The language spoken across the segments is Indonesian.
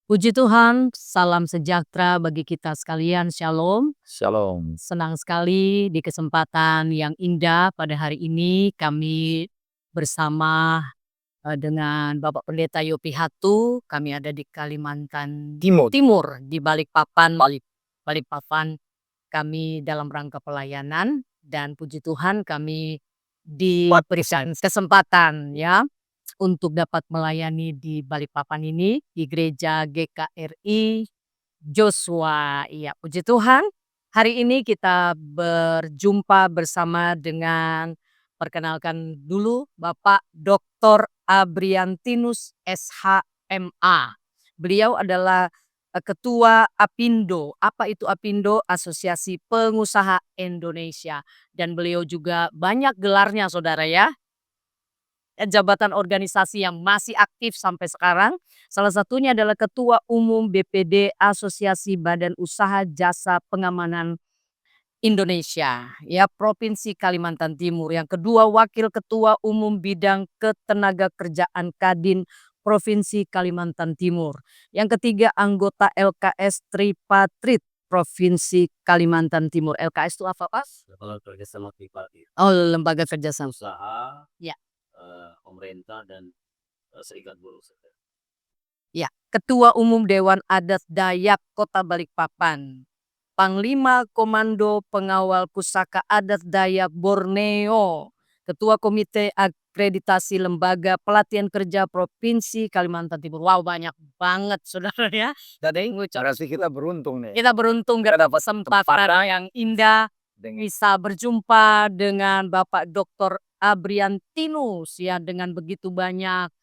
Puji Tuhan, salam sejahtera bagi kita sekalian, shalom. Shalom. Senang sekali di kesempatan yang indah pada hari ini kami bersama dengan Bapak Pendeta Yopi Hatu, kami ada di Kalimantan Timur. Timur di Balikpapan kami dalam rangka pelayanan dan puji Tuhan kami diberikan kesempatan ya untuk dapat melayani di Balikpapan ini, di Gereja GKRI Joshua. Iya, puji Tuhan. Hari ini kita berjumpa bersama dengan perkenalkan dulu Bapak Dr. Abriantinus SHMA. Beliau adalah Ketua APindo. Apa itu APindo? Asosiasi Pengusaha Indonesia. Dan beliau juga banyak gelarnya saudara ya. Jabatan organisasi yang masih aktif sampai sekarang. Salah satunya adalah Ketua Umum BPD Asosiasi Badan Usaha Jasa Pengamanan Indonesia, ya Provinsi Kalimantan Timur. Yang kedua Wakil Ketua Umum Bidang Ketenagakerjaan Kadin Provinsi Kalimantan Timur. Yang ketiga anggota LKS Tripatrit Provinsi Kalimantan Timur. LKS itu apa Pak? Lembaga kerjasama tripartit. Oh, lembaga kerjasama. Usaha, Ya. pemerintah dan serikat buruh. Ya, Ketua Umum Dewan Adat Dayak Kota Balikpapan, Panglima Komando Pengawal Pusaka Adat Dayak Borneo, Ketua Komite Akreditasi Lembaga Pelatihan Kerja Provinsi Kalimantan Timur. Wow, banyak banget saudara ya. Jadi berarti kita beruntung nih. Kita beruntung gak dapat kesempatan yang indah bisa berjumpa dengan Bapak Dr. Abriantinus ya dengan begitu banyak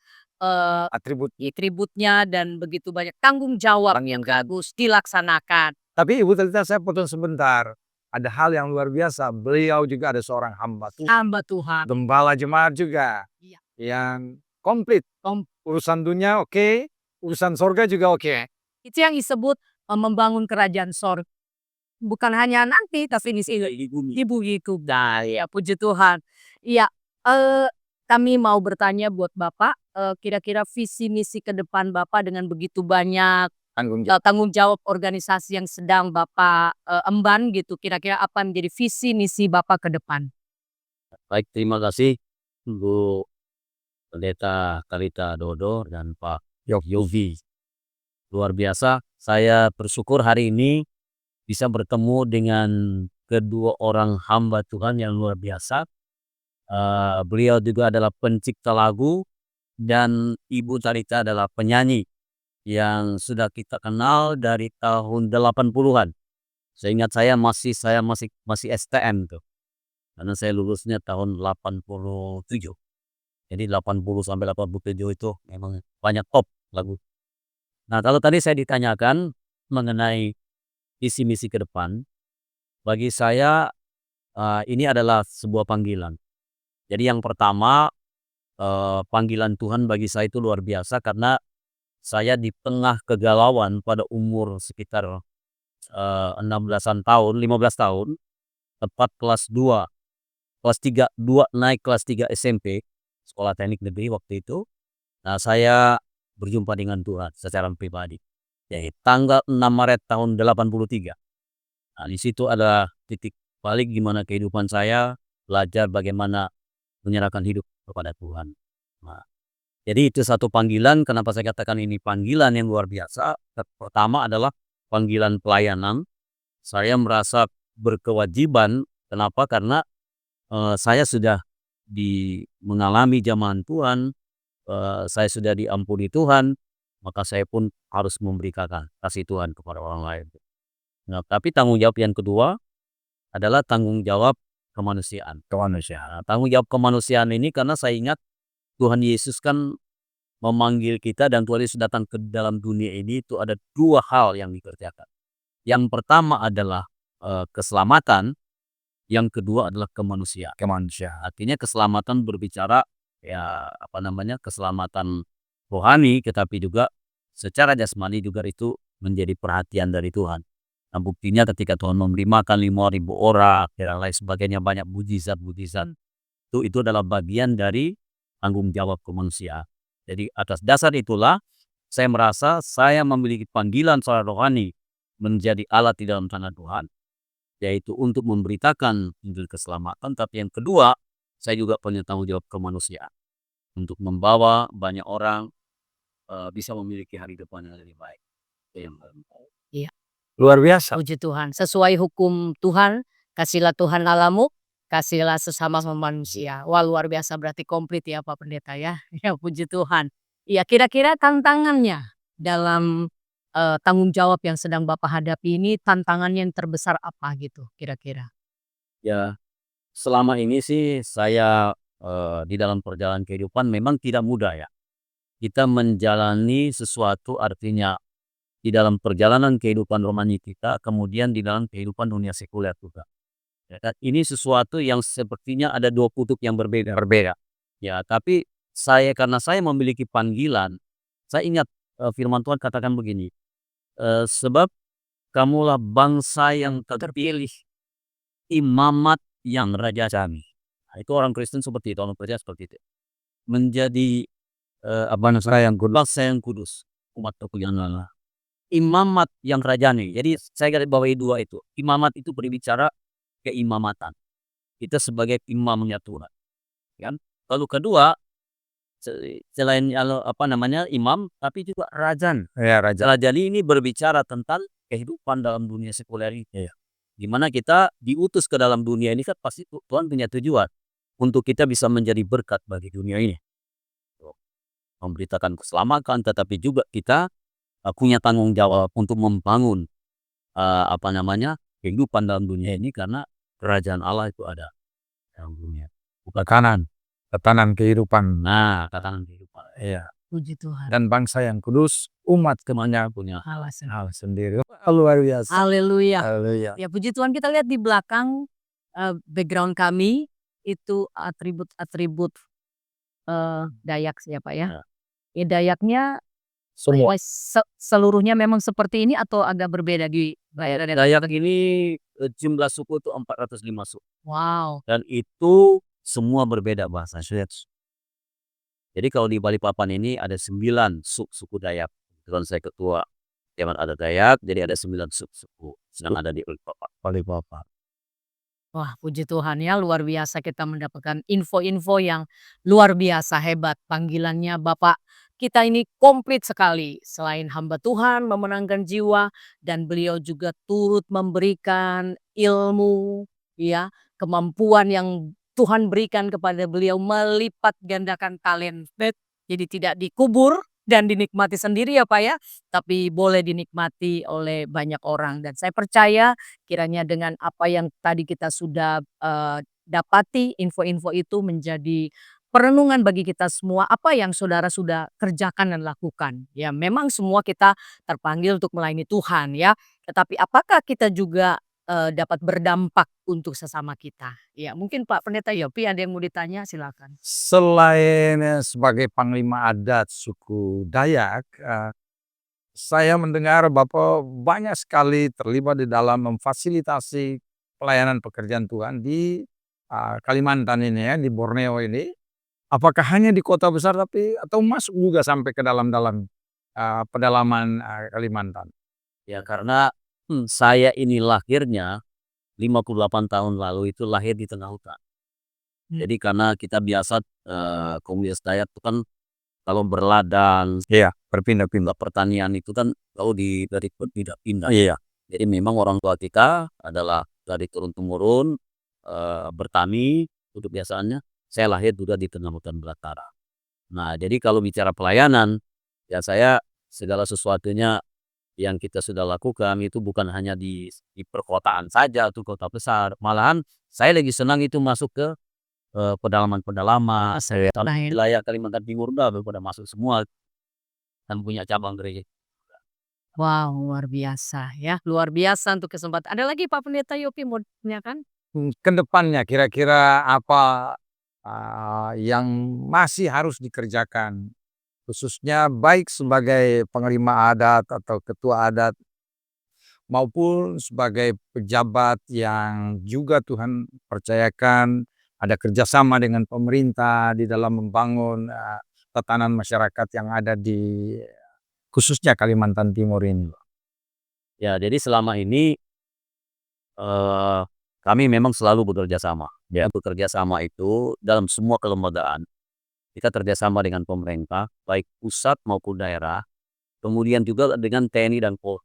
atributnya dan begitu banyak tanggung jawab yang bagus dilaksanakan. Tapi Ibu Talita saya potong sebentar. Ada hal yang luar biasa. Beliau juga ada seorang hamba Tuhan. Hamba Tuhan. Gembala jemaat juga. Iya. Yang komplit. Urusan dunia oke, urusan sorga juga oke. Itu yang disebut membangun kerajaan sorga. Bukan hanya nanti tapi di bumi itu. Nah, ya puji Tuhan. Iya, kami mau bertanya buat Bapak, kira-kira visi misi ke depan Bapak dengan begitu banyak tanggung jawab organisasi yang sedang Bapak emban gitu. Kira-kira apa menjadi visi misi Bapak ke depan? Baik, terima kasih Bu Pendeta Kalita Dodo dan Pak Yofi. Luar biasa, saya bersyukur hari ini bisa bertemu dengan kedua orang hamba Tuhan yang luar biasa. Beliau juga adalah pencipta lagu dan Ibu Talita adalah penyanyi yang sudah kita kenal dari tahun 80-an. Seingat saya masih STM tuh. Karena saya lulusnya tahun 87. Jadi 80 sampai 87 itu memang banyak top lagu. Nah, kalau tadi saya ditanyakan mengenai visi misi ke depan, bagi saya ini adalah sebuah panggilan. Jadi yang pertama, panggilan Tuhan bagi saya itu luar biasa karena saya di tengah kegalauan pada umur sekitar 16-an tahun, 15 tahun, tepat kelas 2, kelas 3, 2 naik kelas 3 SMP, sekolah teknik negeri waktu itu. Nah, saya berjumpa dengan Tuhan secara pribadi. Yaitu tanggal 6 Maret tahun 83. Nah, di situ ada titik balik di mana kehidupan saya belajar bagaimana menyerahkan hidup kepada Tuhan. Nah, jadi itu satu panggilan. Kenapa saya katakan ini panggilan yang luar biasa? Pertama adalah panggilan pelayanan. Saya merasa berkewajiban. Kenapa? Karena saya sudah mengalami zaman Tuhan. Saya sudah diampuni Tuhan. Maka saya pun harus memberikan kasih Tuhan kepada orang lain. Nah, tapi tanggung jawab yang kedua adalah tanggung jawab kemanusiaan. Nah, tanggung jawab kemanusiaan ini karena saya ingat Tuhan Yesus kan memanggil kita dan Tuhan Yesus datang ke dalam dunia ini itu ada dua hal yang dikerjakan. Yang pertama adalah keselamatan, yang kedua adalah kemanusiaan. Artinya keselamatan berbicara keselamatan rohani, tetapi juga secara jasmani juga itu menjadi perhatian dari Tuhan. Nah, buktinya ketika Tuhan memberi makan 5.000 orang dan lain sebagainya, banyak mujizat itu adalah bagian dari tanggung jawab kemanusiaan. Jadi atas dasar itulah saya merasa saya memiliki panggilan secara rohani menjadi alat di dalam tangan Tuhan, yaitu untuk memberitakan Injil keselamatan. Tapi yang kedua, saya juga punya tanggung jawab kemanusiaan untuk membawa banyak orang bisa memiliki hari depan yang lebih baik. Itu yang Iya. Luar biasa. Puji Tuhan, sesuai hukum Tuhan, kasihlah Tuhan Allahmu, kasihlah sesama manusia. Wah, luar biasa, berarti komplit ya Pak Pendeta ya. Ya puji Tuhan. Iya, kira-kira tantangannya dalam tanggung jawab yang sedang Bapak hadapi ini, tantangannya yang terbesar apa gitu kira-kira? Ya, selama ini sih saya di dalam perjalanan kehidupan memang tidak mudah ya. Kita menjalani sesuatu, artinya di dalam perjalanan kehidupan rohani kita, kemudian di dalam kehidupan dunia sekuler juga. Ya kan? Ini sesuatu yang sepertinya ada dua kutub yang berbeda. Ya, tapi karena saya memiliki panggilan, saya ingat firman Tuhan katakan begini, sebab kamulah bangsa yang terpilih, imamat yang raja kami. Nah, itu orang Kristen seperti itu, orang percaya seperti itu. Menjadi bangsa yang kudus, umat pilihan Allah. Imamat yang rajani. Jadi saya garis bawahi dua itu. Imamat itu berbicara keimamatan. Kita sebagai imamnya Tuhan. Kan? Lalu kedua, selain imam, tapi juga rajan. Ya, raja. Rajani ini berbicara tentang kehidupan dalam dunia sekuler ini. Iya. Di mana kita diutus ke dalam dunia ini kan pasti Tuhan punya tujuan untuk kita bisa menjadi berkat bagi dunia ini. Memberitakan keselamatan, tetapi juga kita punya tanggung jawab untuk membangun kehidupan dalam dunia ini, karena kerajaan Allah itu ada dalam dunia. Tatanan kehidupan. Nah, tatanan kehidupan. Iya. Puji Tuhan. Dan bangsa yang kudus, umat Semuanya punya. Allah hal sendiri. Luar biasa. Haleluya. Haleluya. Ya puji Tuhan, kita lihat di belakang background kami itu atribut-atribut Dayak siapa ya? Ya. Ya, Dayaknya Semua. seluruhnya memang seperti ini atau agak berbeda di daerah-daerah? Dayak ini jumlah suku itu 405 suku. Wow. Dan itu semua berbeda bahasa. Jadi kalau di Balikpapan ini ada 9 suku Dayak. Kebetulan saya ketua Dewan Adat Dayak, jadi ada 9 suku yang ada di Balikpapan. Wah, puji Tuhan ya, luar biasa kita mendapatkan info-info yang luar biasa hebat. Panggilannya Bapak kita ini komplit sekali. Selain hamba Tuhan memenangkan jiwa, dan beliau juga turut memberikan ilmu, ya, kemampuan yang Tuhan berikan kepada beliau, melipat gandakan talenta. Jadi tidak dikubur dan dinikmati sendiri ya Pak ya, tapi boleh dinikmati oleh banyak orang. Dan saya percaya kiranya dengan apa yang tadi kita sudah dapati, info-info itu menjadi perenungan bagi kita semua, apa yang saudara sudah kerjakan dan lakukan. Ya memang semua kita terpanggil untuk melayani Tuhan ya, tetapi apakah kita juga dapat berdampak untuk sesama kita? Ya mungkin Pak Pendeta Yopi ada yang mau ditanya, silakan. Selain sebagai panglima adat suku Dayak, saya mendengar Bapak banyak sekali terlibat di dalam memfasilitasi pelayanan pekerjaan Tuhan di Kalimantan ini ya, di Borneo ini. Apakah hanya di kota besar atau masuk juga sampai ke dalam-dalam pedalaman Kalimantan? Ya karena saya ini lahirnya 58 tahun lalu itu lahir di tengah hutan. Jadi karena kita biasa komunitas Dayak itu kan kalau berladang, Iya, berpindah-pindah. pertanian itu kan dari berpindah-pindah. Iya. Jadi memang orang tua kita adalah dari turun-temurun bertani untuk biasanya. Saya lahir juga di tengah hutan belantara. Nah, jadi kalau bicara pelayanan, ya saya segala sesuatunya yang kita sudah lakukan itu bukan hanya di perkotaan saja atau kota besar. Malahan saya lagi senang itu masuk ke pedalaman-pedalaman. Wilayah Kalimantan Timur udah pada masuk semua dan punya cabang gereja. Wow, luar biasa ya, luar biasa untuk kesempatan. Ada lagi Pak Pendeta Yopi mau tanyakan? Ke depannya kira-kira apa yang masih harus dikerjakan, khususnya baik sebagai pengelima adat atau ketua adat maupun sebagai pejabat yang juga Tuhan percayakan ada kerjasama dengan pemerintah di dalam membangun tatanan masyarakat yang ada di khususnya Kalimantan Timur ini? Ya, jadi selama ini kami memang selalu bekerja sama. Ya, bekerja sama itu dalam semua kelembagaan. Kita kerjasama dengan pemerintah, baik pusat maupun daerah, kemudian juga dengan TNI dan Polri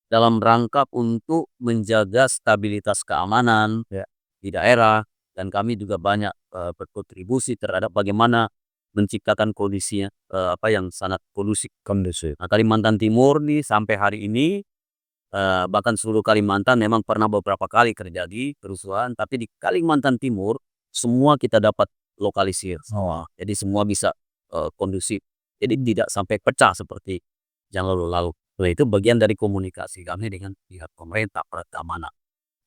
dalam rangka untuk menjaga stabilitas keamanan di daerah, dan kami juga banyak berkontribusi terhadap bagaimana menciptakan kondisinya yang sangat kondusif. Nah, Kalimantan Timur nih sampai hari ini bahkan seluruh Kalimantan memang pernah beberapa kali terjadi kerusuhan, tapi di Kalimantan Timur semua kita dapat lokalisir. Jadi semua bisa kondusif. Jadi tidak sampai pecah seperti yang lalu-lalu. Nah, itu bagian dari komunikasi kami dengan pihak pemerintah, aparat keamanan.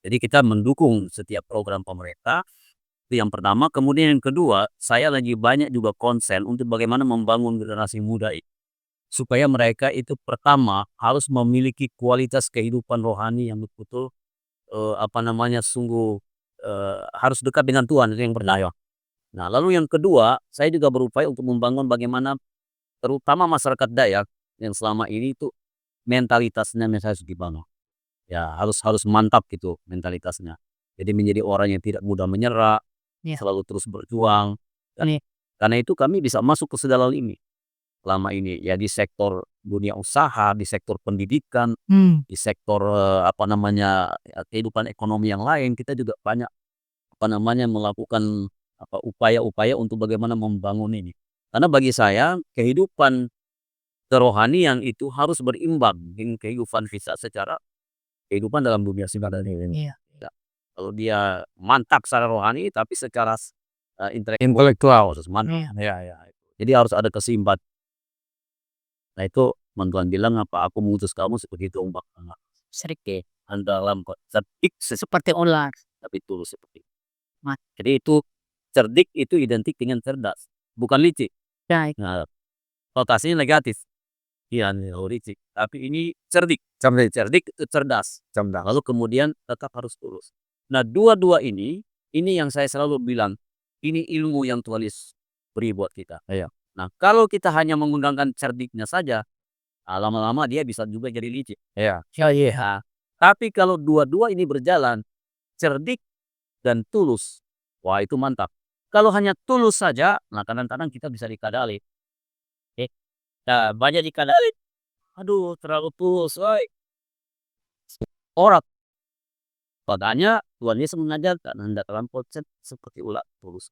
Jadi kita mendukung setiap program pemerintah. Itu yang pertama. Kemudian yang kedua, saya lagi banyak juga konsen untuk bagaimana membangun generasi muda itu, supaya mereka itu pertama harus memiliki kualitas kehidupan rohani yang betul-betul sungguh harus dekat dengan Tuhan, itu yang pertama. Nah, lalu yang kedua, saya juga berupaya untuk membangun bagaimana terutama masyarakat Dayak yang selama ini itu mentalitasnya harus dibangun. Ya, harus harus mantap gitu mentalitasnya. Jadi menjadi orang yang tidak mudah menyerah, Iya. selalu terus berjuang. Iya. Karena itu kami bisa masuk ke segala lini selama ini, ya di sektor dunia usaha, di sektor pendidikan, di sektor ya, kehidupan ekonomi yang lain. Kita juga banyak melakukan upaya-upaya untuk bagaimana membangun ini. Karena bagi saya kehidupan kerohanian itu harus berimbang dengan kehidupan fisik secara kehidupan dalam dunia sekarang ini. Iya. Ya, kalau dia mantap secara rohani tapi secara Intelektual. harus mantap. Iya. Jadi harus ada keseimbangan. Nah, itu Tuhan bilang aku mengutus kamu seperti ombak hangat. Sedikit Dalam cerdik seperti ular. tapi tulus seperti. Mat. Jadi itu cerdik itu identik dengan cerdas, bukan licik. Baik. Nah, konotasinya negatif. Iya, licik. Tapi ini cerdik. Cerdik. Cerdik itu cerdas. Cerdas. Lalu kemudian tetap harus tulus. Nah, dua-dua ini yang saya selalu bilang, ini ilmu yang Tuhan Yesus beri buat kita. Iya. Nah, kalau kita hanya menggunakan cerdiknya saja, lama-lama dia bisa juga jadi licik. Iya. Nah, tapi kalau dua-dua ini berjalan, cerdik dan tulus, wah itu mantap. Kalau hanya tulus saja, nah kadang-kadang kita bisa dikadali. Nah, banyak dikadali. Aduh, terlalu tulus, woy. Orang. Makanya Tuhan Yesus mengajarkan hendak terlampau seperti ular tulus.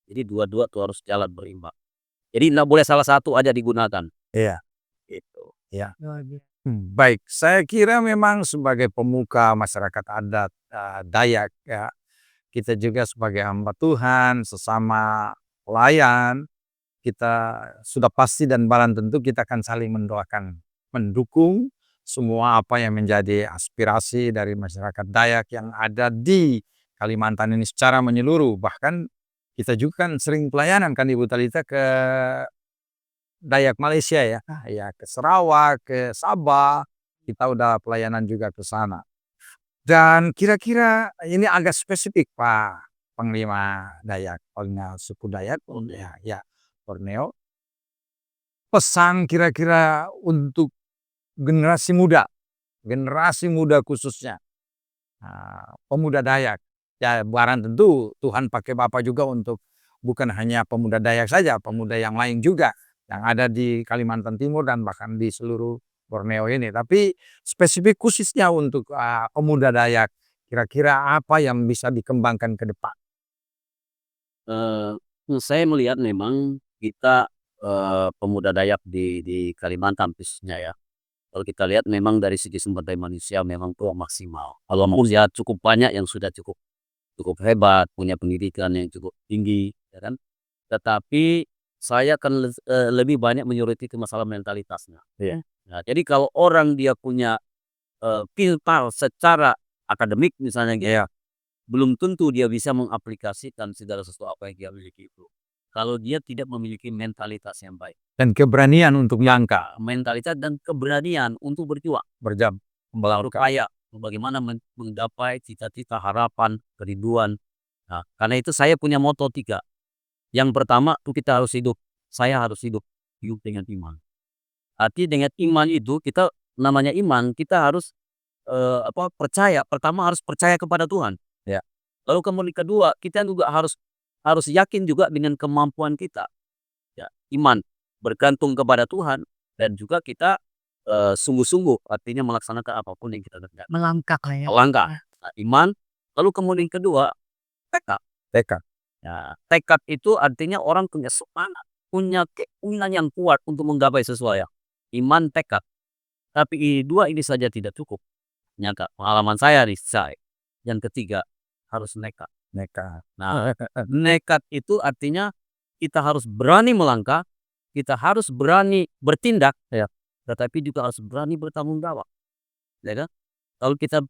Jadi dua-dua tuh harus jalan berimbang. Jadi tidak boleh salah satu aja digunakan. Iya. Gitu. Iya. Baik, saya kira memang sebagai pemuka masyarakat adat Dayak ya, kita juga sebagai hamba Tuhan, sesama pelayan, kita sudah pasti dan barang tentu kita akan saling mendoakan, mendukung semua apa yang menjadi aspirasi dari masyarakat Dayak yang ada di Kalimantan ini secara menyeluruh. Bahkan kita juga kan sering pelayanan kan Ibu Talita ke Dayak Malaysia ya, ke Sarawak, ke Sabah, kita udah pelayanan juga ke sana. Dan kira-kira ini agak spesifik Pak Panglima Dayak, Panglima suku Dayak, ya Borneo. Pesan kira-kira untuk generasi muda khususnya, pemuda Dayak. Ya barang tentu Tuhan pakai Bapak juga untuk bukan hanya pemuda Dayak saja, pemuda yang lain juga yang ada di Kalimantan Timur dan bahkan di seluruh Borneo ini. Tapi spesifik khususnya untuk pemuda Dayak, kira-kira apa yang bisa dikembangkan ke depan? Saya melihat memang kita pemuda Dayak di Kalimantan khususnya ya. Kalau kita lihat memang dari segi sumber daya manusia memang kurang maksimal. Kalau mau ya cukup banyak yang sudah cukup hebat, punya pendidikan yang cukup tinggi, ya kan. Tetapi saya akan lebih banyak menyoroti ke masalah mentalitasnya. Iya. Nah, jadi kalau orang dia punya pintar secara akademik misalnya gitu, Iya. belum tentu dia bisa mengaplikasikan segala sesuatu apa yang dia miliki itu. Kalau dia tidak memiliki mentalitas yang baik. Dan keberanian untuk melangkah, Mentalitas dan keberanian untuk berjuang. berjam, melangkah. Berupaya bagaimana menggapai cita-cita, harapan, kerinduan. Nah, karena itu saya punya moto 3. Yang pertama itu kita harus hidup. Saya harus hidup dengan iman. Arti dengan iman itu kita namanya iman, kita harus percaya. Pertama harus percaya kepada Tuhan. Ya. Lalu kemudian kedua, kita juga harus harus yakin juga dengan kemampuan kita. Ya, iman bergantung kepada Tuhan dan juga kita sungguh-sungguh artinya melaksanakan apapun yang kita kerjakan. Melangkah lah ya. Melangkah. Nah, iman. Lalu kemudian kedua, tekad. Tekad. Ya, tekad itu artinya orang punya semangat, punya keinginan yang kuat untuk menggapai sesuatu. Iman, tekad. Tapi dua ini saja tidak cukup. Nyata pengalaman saya nih, yang ketiga harus nekat. Nekat. Nah, nekat itu artinya kita harus berani melangkah, kita harus berani bertindak, ya, tetapi juga harus berani bertanggung jawab. Ya kan? Kalau kita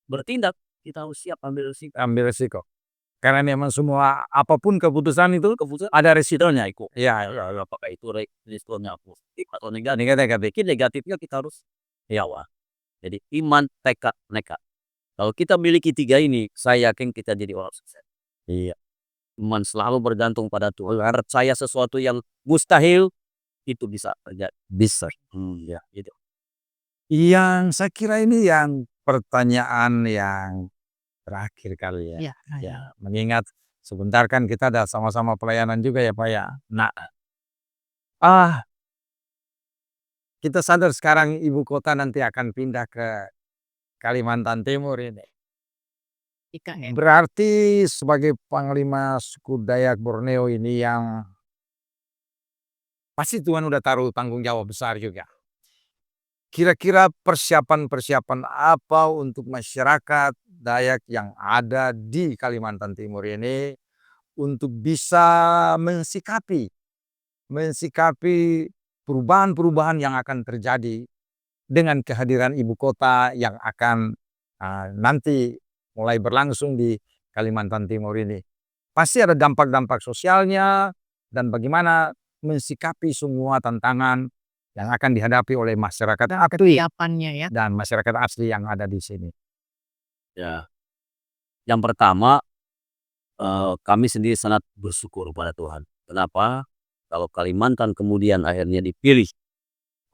bertindak, kita harus siap ambil risiko. Ambil resiko. Karena memang semua apapun keputusan itu Keputusan ada resikonya. ikut. Ya, Apakah itu risikonya positif atau negatif? Negatifnya kita harus wah. Jadi iman, tekad, nekat. Kalau kita miliki tiga ini, saya yakin kita jadi orang sukses. Iya. Iman selalu bergantung pada Tuhan. Percaya sesuatu yang mustahil itu bisa terjadi. bisa. Ya, gitu. Yang saya kira ini yang pertanyaan yang terakhir kali ya. Iya. Ya, mengingat sebentar kan kita ada sama-sama pelayanan juga ya Pak ya. Nah, kita sadar sekarang ibu kota nanti akan pindah ke Kalimantan Timur ini. IKN. Berarti sebagai Panglima suku Dayak Borneo ini yang pasti Tuhan udah taruh tanggung jawab besar juga. Kira-kira persiapan-persiapan apa untuk masyarakat Dayak yang ada di Kalimantan Timur ini untuk bisa mensikapi perubahan-perubahan yang akan terjadi dengan kehadiran ibu kota yang akan nanti mulai berlangsung di Kalimantan Timur ini. Pasti ada dampak-dampak sosialnya dan bagaimana mensikapi semua tantangan yang akan dihadapi oleh masyarakat aktif Kesiapannya ya. dan masyarakat asli yang ada di sini. Ya. Yang pertama, kami sendiri sangat bersyukur pada Tuhan. Kenapa? Kalau Kalimantan kemudian akhirnya dipilih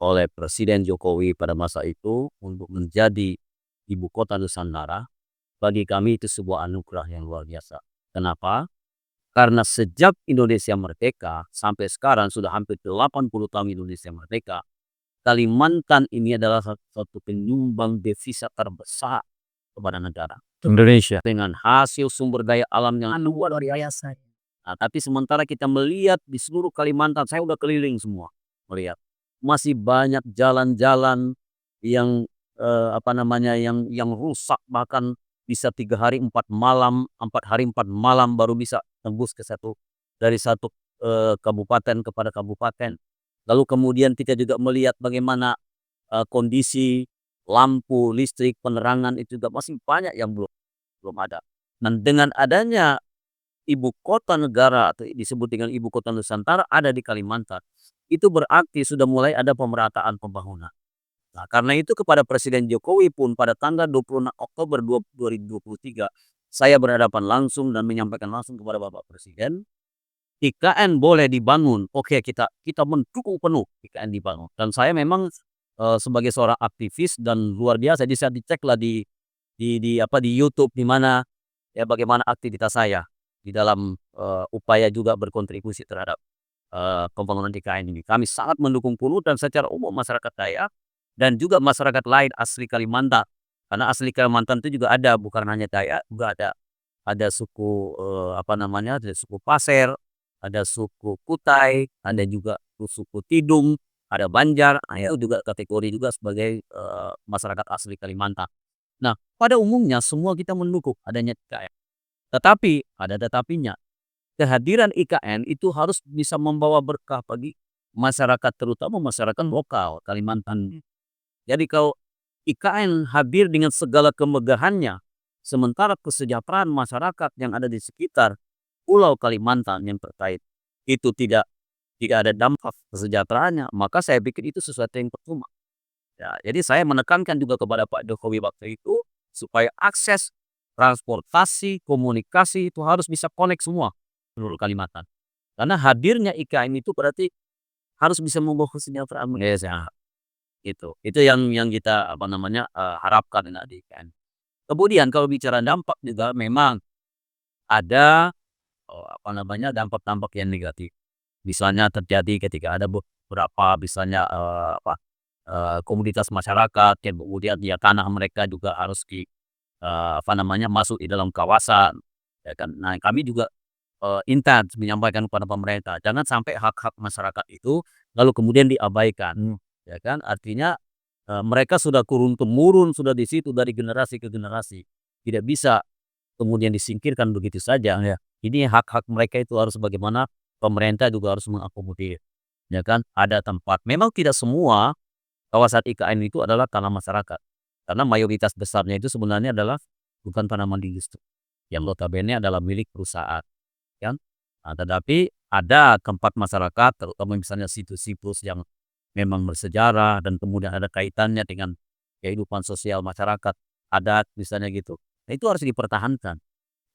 oleh Presiden Jokowi pada masa itu untuk menjadi ibu kota Nusantara, bagi kami itu sebuah anugerah yang luar biasa. Kenapa? Karena sejak Indonesia merdeka sampai sekarang sudah hampir 80 tahun Indonesia merdeka, Kalimantan ini adalah satu penyumbang devisa terbesar kepada negara. Indonesia. Dengan hasil sumber daya alam yang Luar biasa. Nah, tapi sementara kita melihat di seluruh Kalimantan, saya udah keliling semua melihat. Masih banyak jalan-jalan yang yang rusak, bahkan bisa 3 hari 4 malam, 4 hari 4 malam baru bisa tembus ke dari satu kabupaten kepada kabupaten. Lalu kemudian kita juga melihat bagaimana kondisi lampu, listrik, penerangan itu juga masih banyak yang belum ada. Dan dengan adanya ibu kota negara atau disebut dengan ibu kota Nusantara ada di Kalimantan, itu berarti sudah mulai ada pemerataan pembangunan. Nah, karena itu kepada Presiden Jokowi pun pada tanggal 26 Oktober 2023, saya berhadapan langsung dan menyampaikan langsung kepada Bapak Presiden, IKN boleh dibangun. Oke, kita mendukung penuh IKN dibangun. Dan saya memang sebagai seorang aktivis dan luar biasa, bisa diceklah di YouTube di mana ya bagaimana aktivitas saya di dalam upaya juga berkontribusi terhadap pembangunan IKN ini. Kami sangat mendukung penuh dan secara umum masyarakat Dayak dan juga masyarakat lain asli Kalimantan. Karena asli Kalimantan itu juga ada, bukan hanya Dayak, juga ada suku ada suku Pasir, ada suku Kutai, ada juga suku Tidung, ada Banjar, itu juga kategori juga sebagai masyarakat asli Kalimantan. Nah, pada umumnya semua kita mendukung adanya IKN. Tetapi ada tetapinya. Kehadiran IKN itu harus bisa membawa berkah bagi masyarakat, terutama masyarakat lokal Kalimantan. Jadi kalau IKN hadir dengan segala kemegahannya, sementara kesejahteraan masyarakat yang ada di sekitar Pulau Kalimantan yang terkait itu tidak ada dampak kesejahteraannya, maka saya pikir itu sesuatu yang percuma. Ya, jadi saya menekankan juga kepada Pak Jokowi waktu itu supaya akses transportasi, komunikasi itu harus bisa connect semua seluruh Kalimantan. Karena hadirnya IKN itu berarti harus bisa membawa kesejahteraan desa. Itu yang kita harapkan tadi kan. Kemudian kalau bicara dampak juga memang ada, dampak-dampak yang negatif. Misalnya terjadi ketika ada beberapa misalnya, komunitas masyarakat yang kemudian ya tanah mereka juga harus masuk di dalam kawasan, ya kan. Nah, kami juga, intens menyampaikan kepada pemerintah, jangan sampai hak-hak masyarakat itu lalu kemudian diabaikan, ya kan. Artinya, mereka sudah turun-temurun, sudah di situ dari generasi ke generasi. Tidak bisa kemudian disingkirkan begitu saja, ya. Ini hak-hak mereka itu harus bagaimana pemerintah juga harus mengakomodir, ya kan. Ada tempat memang tidak semua kawasan IKN itu adalah tanah masyarakat, karena mayoritas besarnya itu sebenarnya adalah bukan tanaman industri, yang notabene adalah milik perusahaan, kan. Nah, tetapi ada tempat masyarakat, terutama misalnya situs-situs yang memang bersejarah dan kemudian ada kaitannya dengan kehidupan sosial masyarakat, adat misalnya gitu. Nah, itu harus dipertahankan.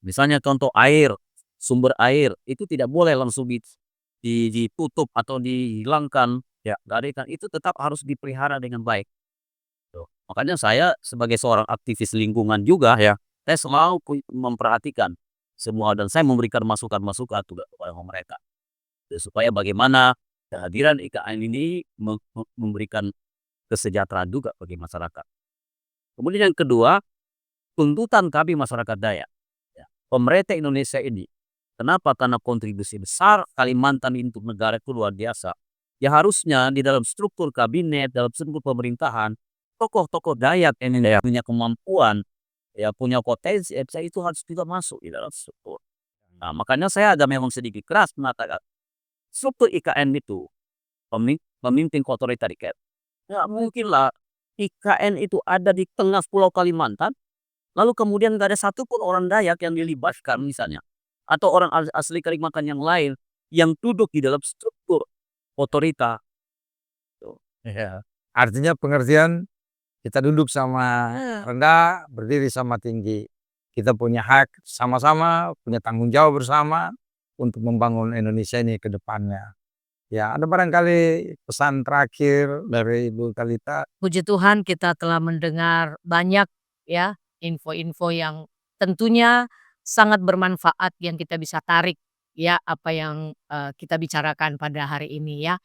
Misalnya contoh air, sumber air itu tidak boleh langsung ditutup atau dihilangkan, ya, kan itu tetap harus dipelihara dengan baik. Tuh. Makanya saya sebagai seorang aktivis lingkungan juga, ya, saya selalu memperhatikan semua dan saya memberikan masukan-masukan juga kepada mereka. Supaya bagaimana kehadiran IKN ini memberikan kesejahteraan juga bagi masyarakat. Kemudian yang kedua, tuntutan kami masyarakat Dayak, ya, pemerintah Indonesia ini, kenapa? Karena kontribusi besar Kalimantan untuk negara itu luar biasa. Ya harusnya di dalam struktur kabinet, dalam struktur pemerintahan, tokoh-tokoh Dayak ini ya punya kemampuan, ya punya potensi, itu harus juga masuk di dalam struktur. Nah, makanya saya ada memang sedikit keras mengatakan struktur IKN itu pemimpin otoriter. Nggak mungkin lah IKN itu ada di tengah pulau Kalimantan, lalu kemudian nggak ada satupun orang Dayak yang dilibatkan misalnya, atau orang asli Kalimantan yang lain yang duduk di dalam struktur otorita. Ya. Artinya pengertian kita duduk sama rendah, berdiri sama tinggi. Kita punya hak sama-sama, punya tanggung jawab bersama untuk membangun Indonesia ini ke depannya. Ya, ada barangkali pesan terakhir dari Ibu Thalita? Puji Tuhan kita telah mendengar banyak ya info-info yang tentunya sangat bermanfaat yang kita bisa tarik ya apa yang kita bicarakan pada hari ini ya.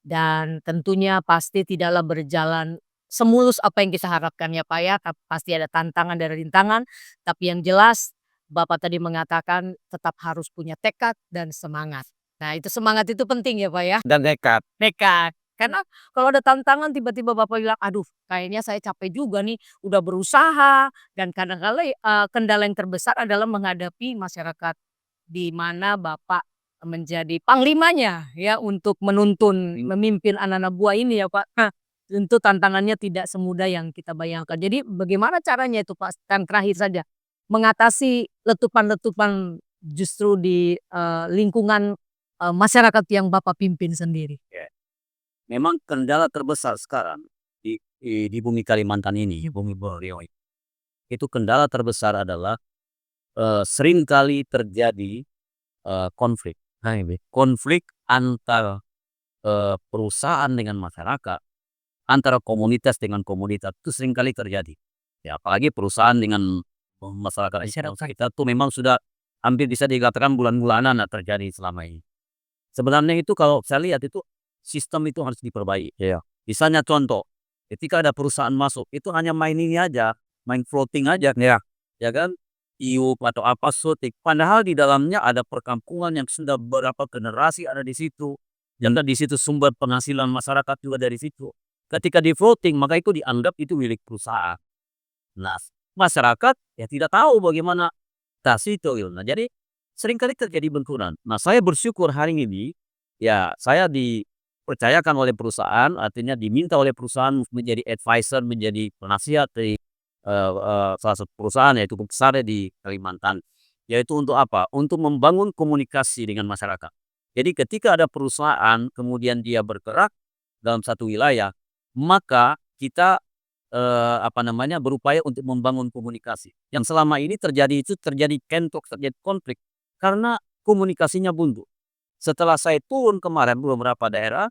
Dan tentunya pasti tidaklah berjalan semulus apa yang kita harapkan ya Pak ya, pasti ada tantangan dan rintangan, tapi yang jelas Bapak tadi mengatakan tetap harus punya tekad dan semangat. Nah itu semangat itu penting ya Pak ya, Dan nekat. nekat. Karena kalau ada tantangan tiba-tiba Bapak bilang, "Aduh kayaknya saya capek juga nih, udah berusaha." Dan kadang-kala kendala yang terbesar adalah menghadapi masyarakat di mana Bapak menjadi panglimanya ya untuk menuntun, memimpin anak-anak buah ini ya Pak. Nah, tentu tantangannya tidak semudah yang kita bayangkan. Jadi bagaimana caranya itu Pak, kan terakhir saja, mengatasi letupan-letupan justru di, lingkungan, masyarakat yang Bapak pimpin sendiri? Memang kendala terbesar sekarang di bumi Kalimantan ini, bumi Borneo ini, itu kendala terbesar adalah seringkali terjadi konflik. Konflik antara perusahaan dengan masyarakat, antara komunitas dengan komunitas itu seringkali terjadi. Ya, apalagi perusahaan dengan masyarakat kita tuh memang sudah hampir bisa dikatakan bulan-bulanan terjadi selama ini. Sebenarnya itu kalau saya lihat itu sistem itu harus diperbaiki. Iya. Misalnya contoh, ketika ada perusahaan masuk itu hanya main ini aja, main floating aja, Ya. ya kan? Iup atau apa sotik. Padahal di dalamnya ada perkampungan yang sudah berapa generasi ada di situ. Dan di situ sumber penghasilan masyarakat juga dari situ. Ketika di floating maka itu dianggap itu milik perusahaan. Nah, masyarakat ya tidak tahu bagaimana tas itu gitu. Nah, jadi seringkali terjadi benturan. Nah, saya bersyukur hari ini ya saya dipercayakan oleh perusahaan, artinya diminta oleh perusahaan menjadi advisor, menjadi penasihat dari salah satu perusahaan yaitu cukup besar di Kalimantan. Yaitu untuk apa? Untuk membangun komunikasi dengan masyarakat. Jadi ketika ada perusahaan kemudian dia bergerak dalam satu wilayah, maka kita berupaya untuk membangun komunikasi. Yang selama ini terjadi kentok, terjadi konflik karena komunikasinya buntu. Setelah saya turun kemarin beberapa daerah,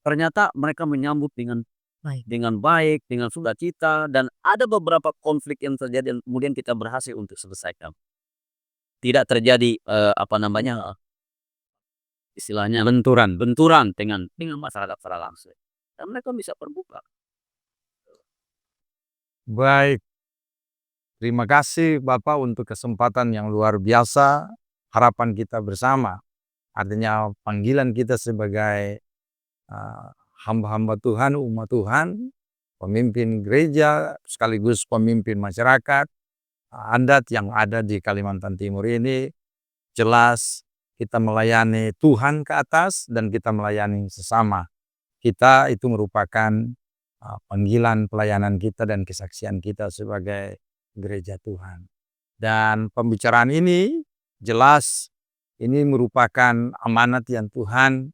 ternyata mereka menyambut Baik. dengan baik, dengan sukacita, dan ada beberapa konflik yang terjadi dan kemudian kita berhasil untuk selesaikan. Tidak terjadi, istilahnya benturan dengan masyarakat secara langsung. Dan mereka bisa terbuka. Baik, terima kasih Bapak untuk kesempatan yang luar biasa. Harapan kita bersama, artinya panggilan kita sebagai hamba-hamba Tuhan, umat Tuhan, pemimpin gereja, sekaligus pemimpin masyarakat adat yang ada di Kalimantan Timur ini. Jelas kita melayani Tuhan ke atas dan kita melayani sesama. Kita itu merupakan panggilan pelayanan kita dan kesaksian kita sebagai gereja Tuhan. Dan pembicaraan ini jelas ini merupakan amanat yang Tuhan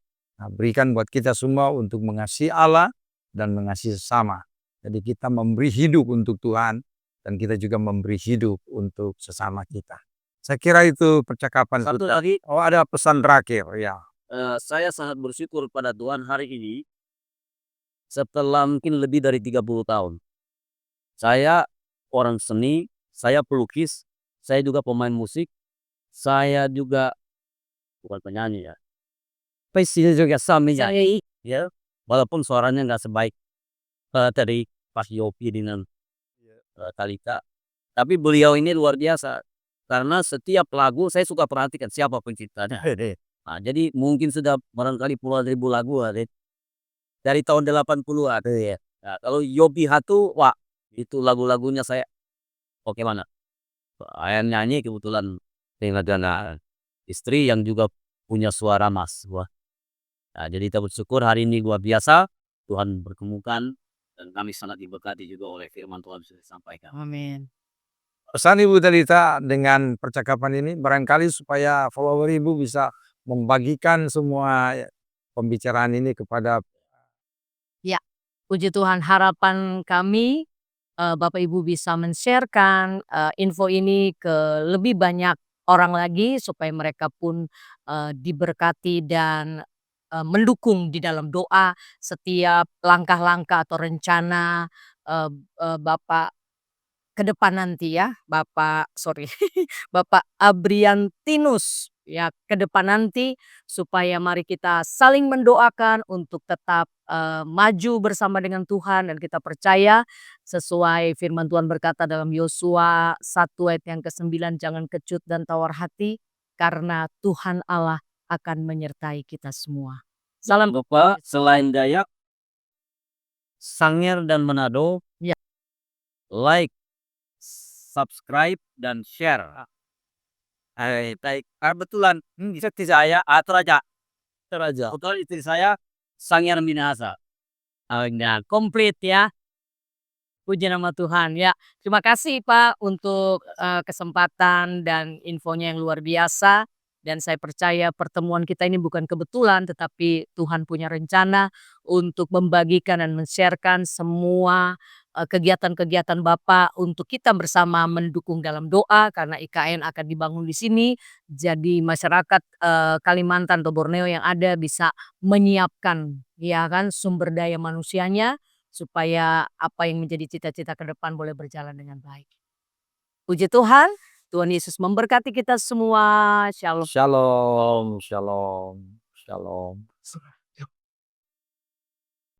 berikan buat kita semua untuk mengasihi Allah dan mengasihi sesama. Jadi kita memberi hidup untuk Tuhan dan kita juga memberi hidup untuk sesama kita. Saya kira itu percakapan Satu kita. lagi, Oh, ada pesan terakhir ya. saya sangat bersyukur pada Tuhan hari ini, setelah mungkin lebih dari 30 tahun. Saya orang seni, saya pelukis, saya juga pemain musik, saya juga bukan penyanyi ya. Pasti juga menyanyi, ya. Walaupun suaranya nggak sebaik dari Pak Yopi dengan Talita. Tapi beliau ini luar biasa. Karena setiap lagu saya suka perhatikan siapa penciptanya. Nah, jadi mungkin sudah barangkali puluhan ribu lagu dari tahun 80-an. Ya. Nah, kalau Yopi Hatu, wah itu lagu-lagunya saya oke mana. Saya nyanyi kebetulan dengan istri yang juga punya suara mas. Wah. Nah, jadi kita bersyukur hari ini luar biasa. Tuhan berkemukan dan kami sangat diberkati juga oleh firman Tuhan sudah disampaikan. Amin. Pesan Ibu Talita dengan percakapan ini barangkali supaya follower Ibu bisa membagikan semua pembicaraan ini kepada Ya, puji Tuhan, harapan kami Bapak Ibu bisa men-sharekan info ini ke lebih banyak orang lagi supaya mereka pun diberkati dan mendukung di dalam doa setiap langkah-langkah atau rencana Bapak ke depan nanti ya, Bapak Abriantinus ya ke depan nanti, supaya mari kita saling mendoakan untuk tetap maju bersama dengan Tuhan, dan kita percaya sesuai firman Tuhan berkata dalam Yosua 1 ayat yang ke-9, jangan kecut dan tawar hati karena Tuhan Allah akan menyertai kita semua. Salam Bapak, selain Dayak, Sangir dan Manado, Ya. like, subscribe, dan share. Kebetulan istri saya Teraja. Kebetulan istri saya Sangir Minahasa. Nah, komplit ya. Puji nama Tuhan ya. Terima kasih Pak untuk kesempatan dan infonya yang luar biasa. Dan saya percaya pertemuan kita ini bukan kebetulan, tetapi Tuhan punya rencana untuk membagikan dan men-sharekan semua kegiatan-kegiatan Bapak untuk kita bersama mendukung dalam doa, karena IKN akan dibangun di sini. Jadi masyarakat Kalimantan atau Borneo yang ada bisa menyiapkan ya kan sumber daya manusianya supaya apa yang menjadi cita-cita ke depan boleh berjalan dengan baik. Puji Tuhan, Tuhan Yesus memberkati kita semua. Shalom. Shalom, shalom, shalom.